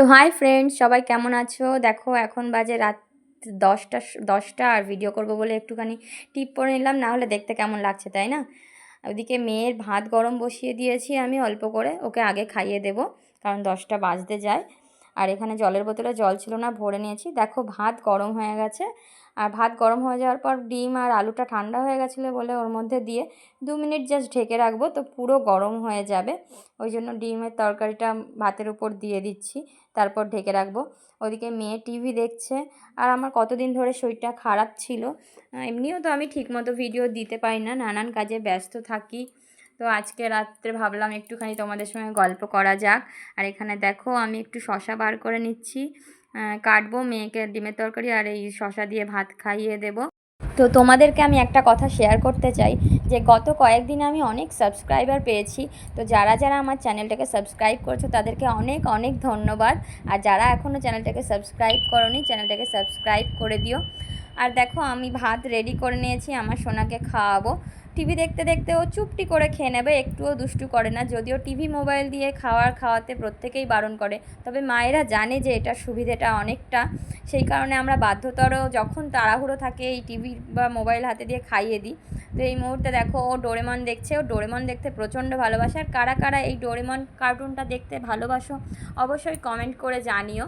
তো hi friends, সবাই কেমন আছো? দেখো এখন বাজে রাত 10টা আর ভিডিও করব বলে একটুখানি টিপ পরে নিলাম, না হলে দেখতে কেমন লাগছে তাই না? ওইদিকে মেয়ের ভাত গরম বসিয়ে দিয়েছি আমি অল্প করে, ওকে আগে খাইয়ে দেব কারণ 10টা বাজতে যায়। আর এখানে জলের বোতলে জল ছিল না, ভরে নিয়েছি। দেখো ভাত গরম হয়ে গেছে, আর ভাত গরম হয়ে যাওয়ার পর ডিম আর আলুটা ঠান্ডা হয়ে গেছিলো বলে ওর মধ্যে দিয়ে 2 মিনিট জাস্ট ঢেকে রাখবো, তো পুরো গরম হয়ে যাবে। ওই জন্য ডিমের তরকারিটা ভাতের উপর দিয়ে দিচ্ছি, তারপর ঢেকে রাখবো। ওদিকে মেয়ে টিভি দেখছে, আর আমার কতদিন ধরে শরীরটা খারাপ ছিল। এমনিও তো আমি ঠিকমতো ভিডিও দিতে পারি না, নানান কাজে ব্যস্ত থাকি। তো আজকে রাত্রে ভাবলাম একটুখানি তোমাদের সঙ্গে গল্প করা যাক। আর এখানে দেখো আমি একটু শশা বার করে নিচ্ছি, কাটবো মেয়েকে ডিমের তরকারি আর এই শশা দিয়ে ভাত খাইয়ে দেবো। তো তোমাদেরকে আমি একটা কথা শেয়ার করতে চাই যে গত কয়েকদিন আমি অনেক সাবস্ক্রাইবার পেয়েছি। তো যারা যারা আমার চ্যানেলটাকে সাবস্ক্রাইব করছো তাদেরকে অনেক অনেক ধন্যবাদ। আর যারা এখনও চ্যানেলটাকে সাবস্ক্রাইব করোনি, চ্যানেলটাকে সাবস্ক্রাইব করে দিও। আর দেখো আমি ভাত রেডি করে নিয়েছি, আমার সোনাকে খাওয়াবো। টিভি দেখতে দেখতে ও চুপটি করে খেয়ে নেবে, একটুও দুষ্টু করে না। যদিও টিভি মোবাইল দিয়ে খাওয়াতে প্রত্যেকেই বারণ করে, তবে মায়েরা জানে যে এটার সুবিধাটা অনেকটা, সেই কারণে আমরা বাধ্যতর যখন তাড়াহুড়ো থাকে এই টিভি বা মোবাইল হাতে দিয়ে খাইয়ে দিই। তো এই মুহূর্তে দেখো ও ডোরেমন দেখছে, ও ডোরেমন দেখতে প্রচণ্ড ভালোবাসে। আর কারা কারা এই ডোরেমন কার্টুনটা দেখতে ভালোবাসো অবশ্যই কমেন্ট করে জানিও।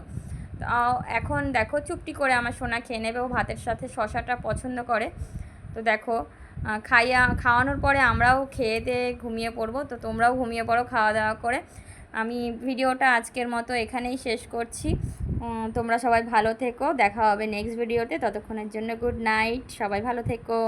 এখন দেখো চুপটি করে আমার সোনা খেয়ে নেবে, ও ভাতের সাথে শশাটা পছন্দ করে। তো দেখো খাওয়ানোর পরে আমরাও খেয়ে দিয়ে ঘুমিয়ে পড়বো। তো তোমরাও ঘুমিয়ে পড়ো খাওয়া দাওয়া করে। আমি ভিডিওটা আজকের মতো এখানেই শেষ করছি। তোমরা সবাই ভালো থেকো, দেখা হবে নেক্সট ভিডিওতে। ততক্ষণের জন্য গুড নাইট, সবাই ভালো থেকো।